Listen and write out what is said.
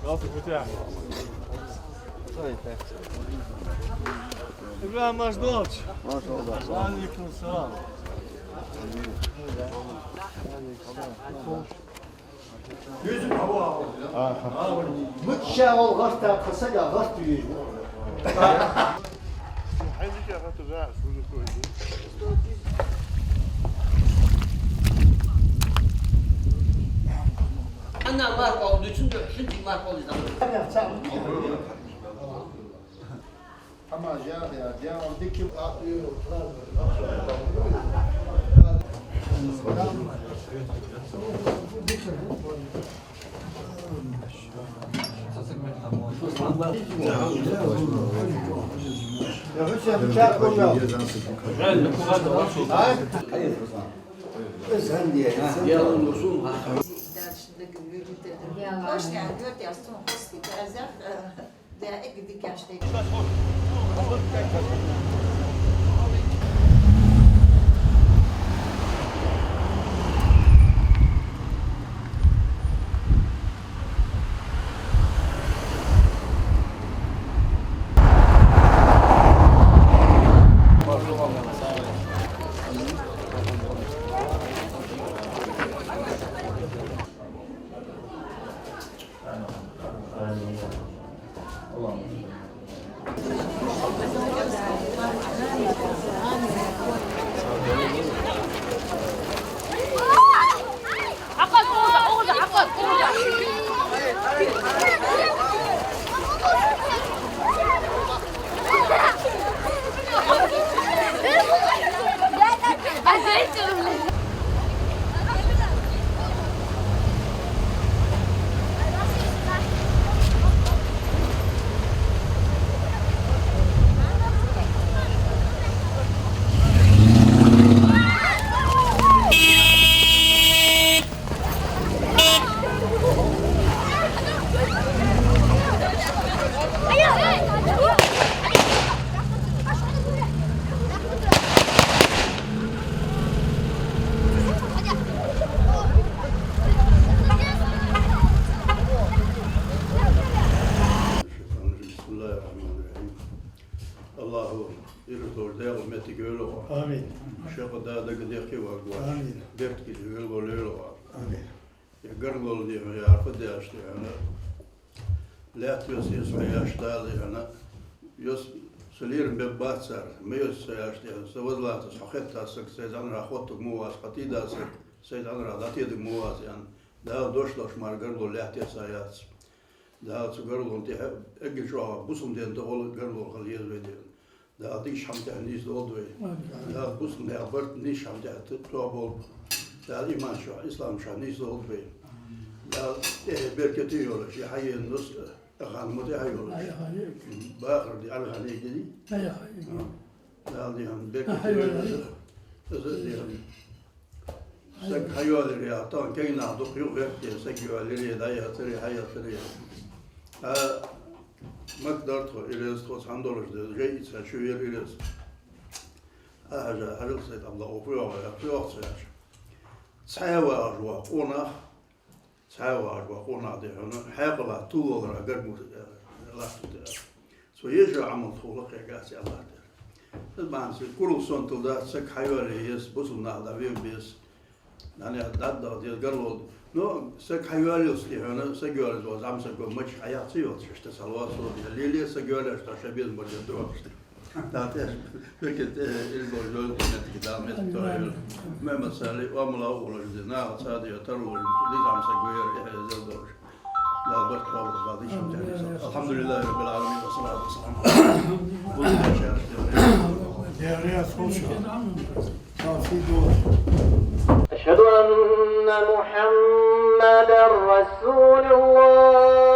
Nasıl bıçak? İbrahim Maşdoç. Maşallah. Aleyküm selam. Yüzüm hava. Mutşağıl gasta kısaca gast yüzüm. Hangi kağıt var? Şunu koydum. Annem var olduğu için de şimdi var olduğu zaman. Ama ya oradaki atıyor. Ya Hüseyin bıçak koyuyor. Hayır. Sen diye. Yalın olsun. Hoş geldin. Dört yastığın hospitalize. Der Ecke Dicker steht. Allahu irtor der met gölo. Amin. Şaka da gideki var. Amin. Dert ki gölo var. Amin. Ya gargol diye ya arkadaş diye ana. Latvios yaşta yani. Yos Solirin be batsar, meyos yaşta. Savazlat sahatta sezon rahat muaz patida sezon rahat yedik muaz yani. Daha doşloş mar gargol Latvios ayas. Daha zu gargol diye eggeşo busum diye de ol gargol hal yezvedi. Daha diş hamda nis oldu. Daha busum diye abart niş hamda tuabol. Daha iman şu İslam şu nis oldu. Daha berketi yolu şey hayın nus hanımı da yolu. Bakır diye alhane gidi. Daha diye berketi yolu. Sek hayalleri ya tam kaynağı dokuyor diye sek hayalleri da yatırı hayatları. Makdar to iles to $100 de iets şu yer iles. Haja harıl sayt Allah okuyor ya okuyor sayar. Çayva ona de onu hayla tu olarak görmüş Allah tutar. So yeşil amel tuğluk ya gasi Allah der. Biz bazı kurul sonunda sek hayali yes buzulna da biz yani da diye garol no sek hayali diye onu sek görüyoruz o zaman sek maç hayatı yok işte salvat so diye lili sek görüyoruz da biz burada duruyoruz. Zaten peki ilgili yol yönetimi devam ediyor. Mehmet Salih amla olur na sadece tarolur lizam sek görüyor ya la dört kavga kaldı şimdi. Elhamdülillah rabbil alamin ve salatu vesselam. Bu Devreye sonuçta. Tavsiye olur. أشهد أن محمدا رسول الله